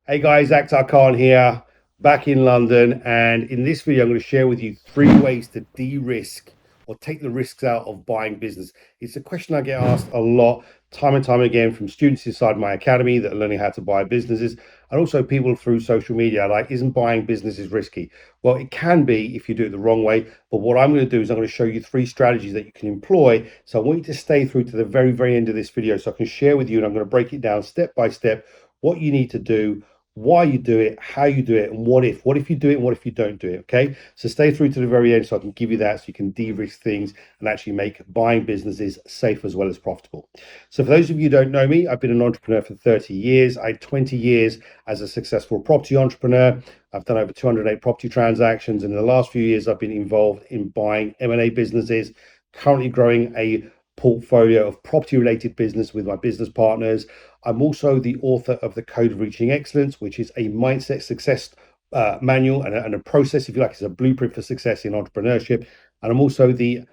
Hey guys, Akhtar Khan here, back in London, and in this video, I'm going to share with you 3 ways to de-risk or take the risks out of buying business. It's a question I get asked a lot, time and time again, from students inside my academy that are learning how to buy businesses, and also people through social media. Like, isn't buying businesses risky? Well, it can be if you do it the wrong way. But what I'm going to do is I'm going to show you 3 strategies that you can employ. So I want you to stay through to the very, very end of this video so I can share with you, and I'm going to break it down step by step what you need to do, why you do it, how you do it, and what if. What if you do it and what if you don't do it? Okay. So stay through to the very end so I can give you that so you can de-risk things and actually make buying businesses safe as well as profitable. So for those of you who don't know me, I've been an entrepreneur for 30 years. I had 20 years as a successful property entrepreneur. I've done over 208 property transactions. And in the last few years, I've been involved in buying M&A businesses, currently growing a portfolio of property related business with my business partners. I'm also the author of The Code of Reaching Excellence, which is a mindset success manual and a process, if you like, it's a blueprint for success in entrepreneurship. And I'm also the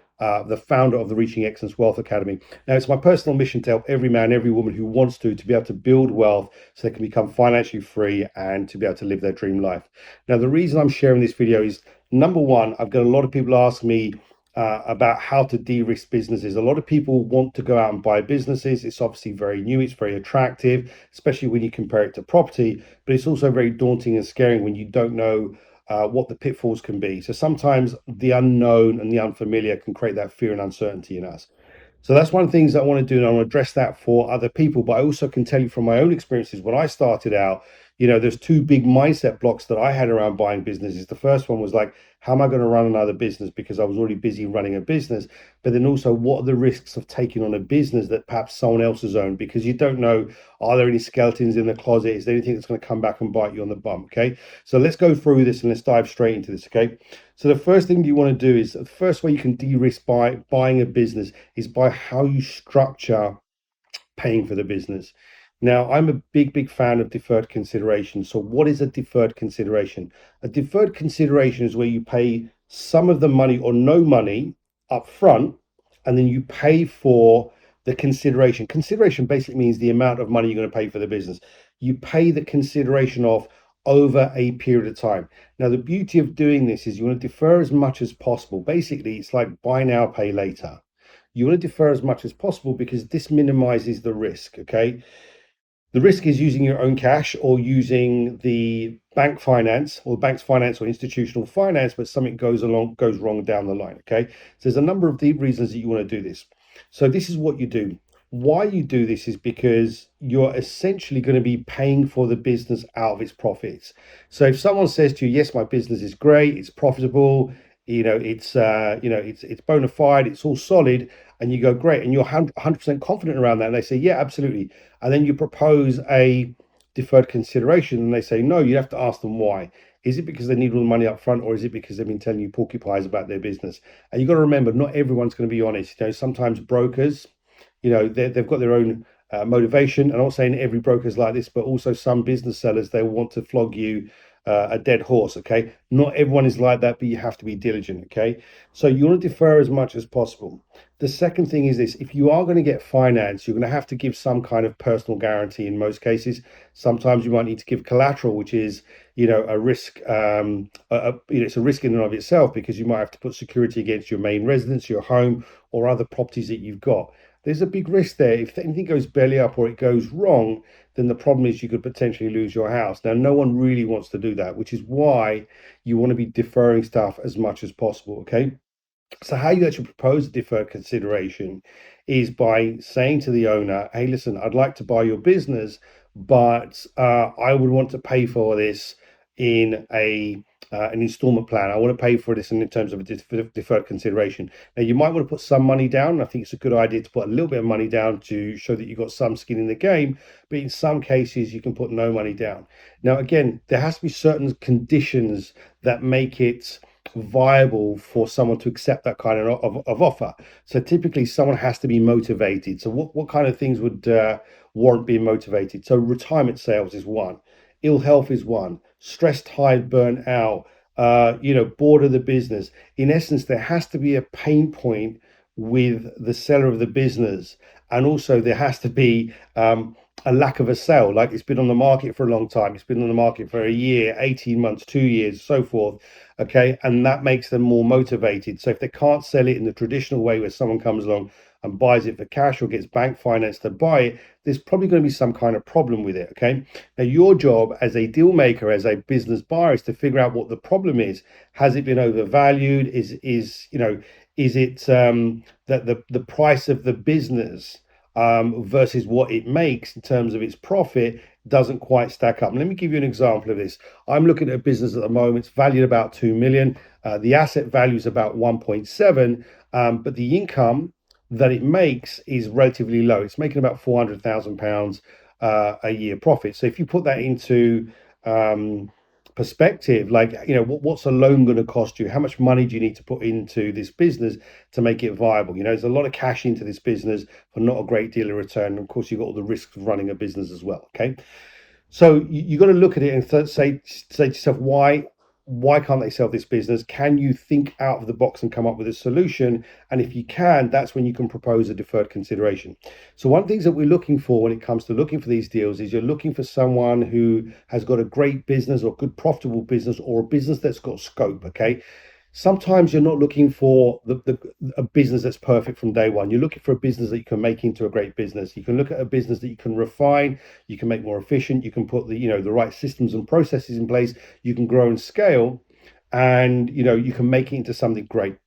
founder of the Reaching Excellence Wealth Academy. Now, it's my personal mission to help every man, every woman who wants to be able to build wealth so they can become financially free and to be able to live their dream life. Now, the reason I'm sharing this video is number one, I've got a lot of people ask me about how to de-risk businesses. A lot of people want to go out and buy businesses. It's obviously very new, it's very attractive, especially when you compare it to property, but it's also very daunting and scary when you don't know what the pitfalls can be. So sometimes the unknown and the unfamiliar can create that fear and uncertainty in us. So that's one of the things I want to do, and I want to address that for other people. But I also can tell you from my own experiences when I started out, there's 2 big mindset blocks that I had around buying businesses. The first one was like, how am I going to run another business? Because I was already busy running a business. But then also, what are the risks of taking on a business that perhaps someone else has owned? Because you don't know, are there any skeletons in the closet? Is there anything that's going to come back and bite you on the bum? Okay. So let's go through this and let's dive straight into this. Okay. So the first thing you want to do is the first way you can de-risk by buying a business is by how you structure paying for the business. Now, I'm a big, big fan of deferred consideration. So, what is a deferred consideration? A deferred consideration is where you pay some of the money or no money up front, and then you pay for the consideration. Consideration basically means the amount of money you're going to pay for the business. You pay the consideration off over a period of time. Now, the beauty of doing this is you want to defer as much as possible. Basically, it's like buy now, pay later. You want to defer as much as possible because this minimizes the risk. Okay. The risk is using your own cash or using the bank finance or bank's finance or institutional finance, but something goes wrong down the line. Okay. So there's a number of deep reasons that you want to do this. So this is what you do. Why you do this is because you're essentially going to be paying for the business out of its profits. So if someone says to you, yes, my business is great, it's profitable, it's bona fide, it's all solid, and you go great, and you're 100% confident around that, and they say, yeah, absolutely, and then you propose a deferred consideration, and they say no, you have to ask them why. Is it because they need all the money up front, or is it because they've been telling you porcupines about their business? And you've got to remember, not everyone's going to be honest. Sometimes brokers, they've got their own motivation. I'm not saying every broker's like this, but also some business sellers, they want to flog you a dead horse. Okay. Not everyone is like that, but you have to be diligent. Okay. So you want to defer as much as possible. The second thing is this: if you are going to get finance, you're going to have to give some kind of personal guarantee in most cases. Sometimes you might need to give collateral, which is, a risk. It's a risk in and of itself because you might have to put security against your main residence, your home, or other properties that you've got. There's a big risk there. If anything goes belly up or it goes wrong, then the problem is you could potentially lose your house. Now, no one really wants to do that, which is why you want to be deferring stuff as much as possible. Okay. So, how you actually propose a deferred consideration is by saying to the owner, hey, listen, I'd like to buy your business, but I would want to pay for this in an installment plan. I want to pay for this in terms of a deferred consideration. Now, you might want to put some money down. I think it's a good idea to put a little bit of money down to show that you've got some skin in the game. But in some cases, you can put no money down. Now, again, there has to be certain conditions that make it viable for someone to accept that kind of offer. So typically someone has to be motivated. So what kind of things would warrant being motivated? So retirement sales is one, ill health is one, stressed, tired, burnt out, bored of the business. In essence, there has to be a pain point with the seller of the business, and also there has to be a lack of a sale, like it's been on the market for a long time, it's been on the market for a year, 18 months, 2 years, so forth. Okay, and that makes them more motivated. So if they can't sell it in the traditional way where someone comes along and buys it for cash or gets bank finance to buy it, there's probably going to be some kind of problem with it. Okay, now your job as a deal maker, as a business buyer, is to figure out what the problem is. Has it been overvalued? Is it that the price of the business versus what it makes in terms of its profit doesn't quite stack up? And let me give you an example of this. I'm looking at a business at the moment. It's valued about 2 million. The asset value is about 1.7, but the income that it makes is relatively low. It's making about £400,000 a year profit. So if you put that into perspective, like, what's a loan going to cost you? How much money do you need to put into this business to make it viable? There's a lot of cash into this business for not a great deal of return. And of course, you've got all the risks of running a business as well. Okay, so you got to look at it and say to yourself, why can't they sell this business? Can you think out of the box and come up with a solution? And if you can, that's when you can propose a deferred consideration. So one of the things that we're looking for when it comes to looking for these deals is you're looking for someone who has got a great business or good profitable business or a business that's got scope. Okay, sometimes you're not looking for a business that's perfect from day one. You're looking for a business that you can make into a great business. You can look at a business that you can refine, you can make more efficient, you can put the right systems and processes in place, you can grow and scale, and you can make it into something great.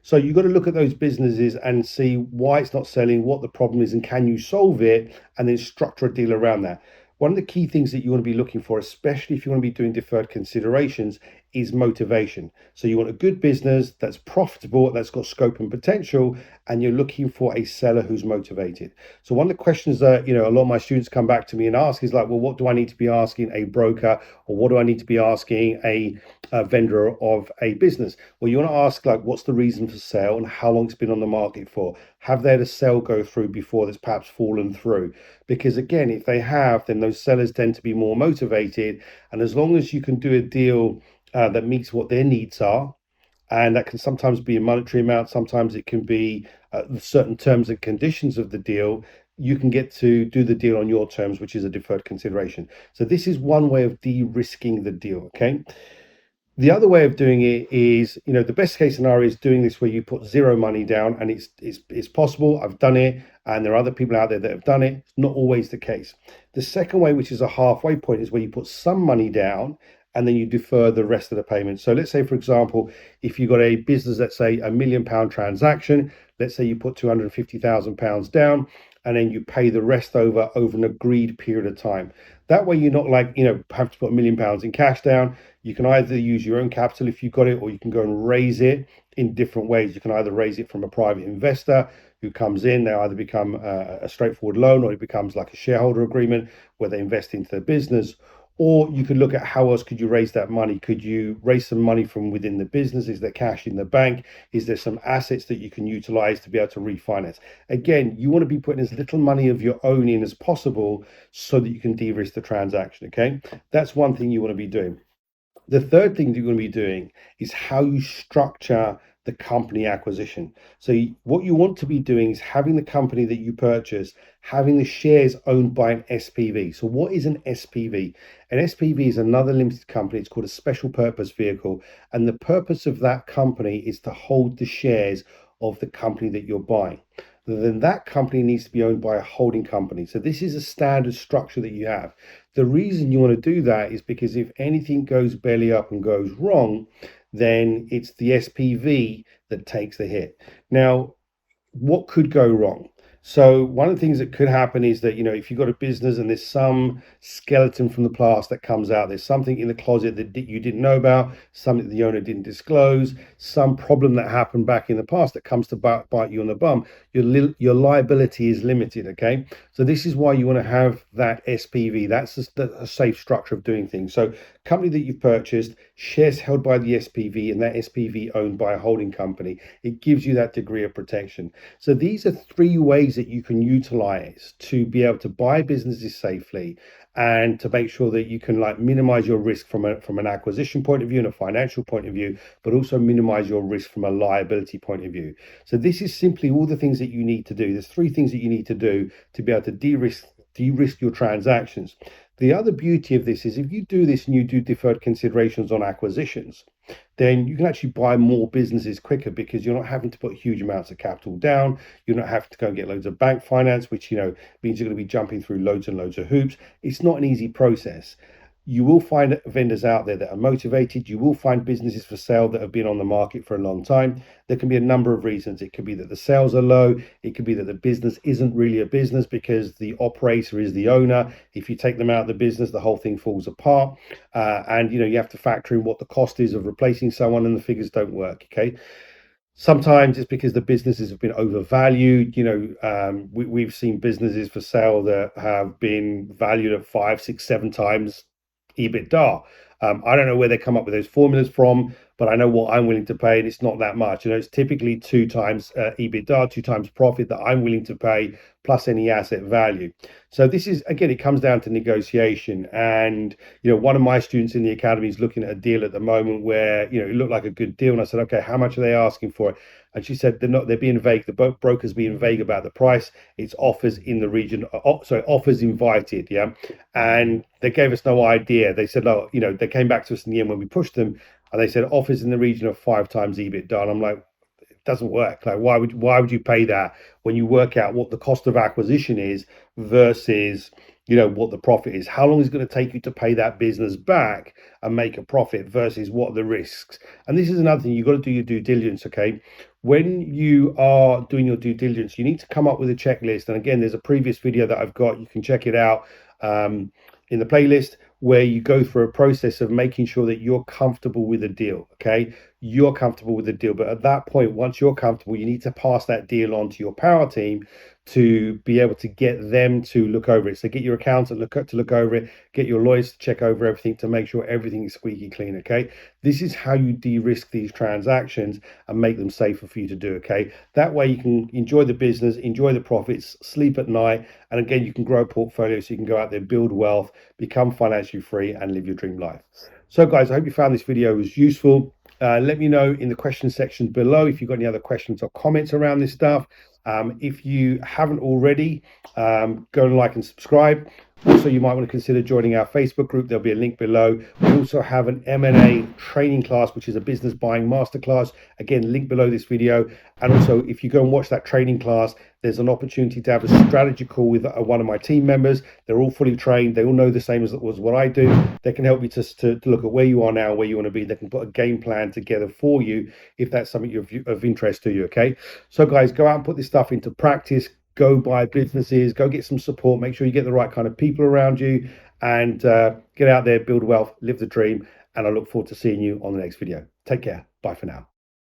So you've got to look at those businesses and see why it's not selling, what the problem is, and can you solve it, and then structure a deal around that. One of the key things that you want to be looking for, especially if you want to be doing deferred considerations, is motivation. So you want a good business that's profitable, that's got scope and potential, and you're looking for a seller who's motivated. So one of the questions that a lot of my students come back to me and ask is like, well, what do I need to be asking a broker, or what do I need to be asking a vendor of a business? Well, you want to ask, like, what's the reason for sale and how long it's been on the market for? Have they had a sale go through before that's perhaps fallen through? Because again, if they have, then those sellers tend to be more motivated. And as long as you can do a deal that meets what their needs are, and that can sometimes be a monetary amount, sometimes it can be certain terms and conditions of the deal, you can get to do the deal on your terms, which is a deferred consideration. So this is one way of de-risking the deal. Okay, the other way of doing it is, the best case scenario is doing this where you put zero money down, and it's possible. I've done it, and there are other people out there that have done it. It's not always the case. The second way, which is a halfway point, is where you put some money down and then you defer the rest of the payment. So let's say, for example, if you've got a business, let's say £1 million transaction, let's say you put £250,000 down, and then you pay the rest over an agreed period of time. That way, you're not like, have to put £1 million in cash down. You can either use your own capital if you've got it, or you can go and raise it in different ways. You can either raise it from a private investor who comes in. They either become a straightforward loan, or it becomes like a shareholder agreement where they invest into the business. Or you could look at how else could you raise that money? Could you raise some money from within the business? Is there cash in the bank? Is there some assets that you can utilize to be able to refinance? Again, you want to be putting as little money of your own in as possible so that you can de-risk the transaction. Okay, that's one thing you want to be doing. The third thing that you're going to be doing is how you structure the company acquisition. So what you want to be doing is having the company that you purchase, having the shares owned by an SPV. So what is an SPV? An SPV is another limited company. It's called a special purpose vehicle. And the purpose of that company is to hold the shares of the company that you're buying. Then that company needs to be owned by a holding company. So this is a standard structure that you have. The reason you want to do that is because if anything goes belly up and goes wrong, then it's the SPV that takes the hit. Now, what could go wrong? So one of the things that could happen is that, if you've got a business and there's some skeleton from the past that comes out, there's something in the closet that you didn't know about, something the owner didn't disclose, some problem that happened back in the past that comes to bite you on the bum, your liability is limited. Okay, so this is why you want to have that SPV. That's a safe structure of doing things. So company that you've purchased, shares held by the SPV, and that SPV owned by a holding company. It gives you that degree of protection. So these are three ways that you can utilize to be able to buy businesses safely and to make sure that you can minimize your risk from an acquisition point of view and a financial point of view, but also minimize your risk from a liability point of view. So this is simply all the things that you need to do. There's three things that you need to do to be able to de-risk de-risk your transactions. The other beauty of this is if you do this and you do deferred considerations on acquisitions, then you can actually buy more businesses quicker because you're not having to put huge amounts of capital down. You're not having to go and get loads of bank finance, which means you're going to be jumping through loads and loads of hoops. It's not an easy process. You will find vendors out there that are motivated. You will find businesses for sale that have been on the market for a long time. There can be a number of reasons. It could be that the sales are low. It could be that the business isn't really a business because the operator is the owner. If you take them out of the business, the whole thing falls apart. And you have to factor in what the cost is of replacing someone, and the figures don't work. Okay. Sometimes it's because the businesses have been overvalued. We've seen businesses for sale that have been valued at 5, 6, 7 times EBITDA. I don't know where they come up with those formulas from, but I know what I'm willing to pay, and it's not that much. It's typically 2 times EBITDA, 2 times profit that I'm willing to pay, plus any asset value. So this is, again, it comes down to negotiation. And one of my students in the academy is looking at a deal at the moment where it looked like a good deal, and I said, okay, how much are they asking for it? And she said they're being vague. The broker's being vague about the price. It's offers in the region. Sorry, offers invited. Yeah. And they gave us no idea. They said, oh, they came back to us in the end when we pushed them, and they said offers in the region of 5 times EBITDA. And I'm like, it doesn't work. Like, why would you pay that when you work out what the cost of acquisition is versus what the profit is? How long is it going to take you to pay that business back and make a profit versus what are the risks? And this is another thing, you've got to do your due diligence. Okay, when you are doing your due diligence, you need to come up with a checklist. And again, there's a previous video that I've got, you can check it out in the playlist, where you go through a process of making sure that you're comfortable with the deal. Okay, you're comfortable with the deal, but at that point, once you're comfortable, you need to pass that deal on to your power team to be able to get them to look over it. So get your accountant to look over it, get your lawyers to check over everything to make sure everything is squeaky clean. Okay, this is how you de-risk these transactions and make them safer for you to do. Okay, that way you can enjoy the business, enjoy the profits, sleep at night, and again, you can grow a portfolio so you can go out there, build wealth, become financially free, and live your dream life. So guys, I hope you found this video was useful. Let me know in the question section below if you've got any other questions or comments around this stuff. If you haven't already, go and like and subscribe. Also, you might want to consider joining our Facebook group. There'll be a link below. We also have an M&A training class, which is a business buying masterclass. Again, link below this video. And also, if you go and watch that training class, there's an opportunity to have a strategy call with one of my team members. They're all fully trained. They all know the same as what I do. They can help you to look at where you are now, where you want to be. They can put a game plan together for you if that's something of interest to you. Okay. So guys, go out and put this stuff into practice. Go buy businesses, go get some support, make sure you get the right kind of people around you, and get out there, build wealth, live the dream. And I look forward to seeing you on the next video. Take care. Bye for now.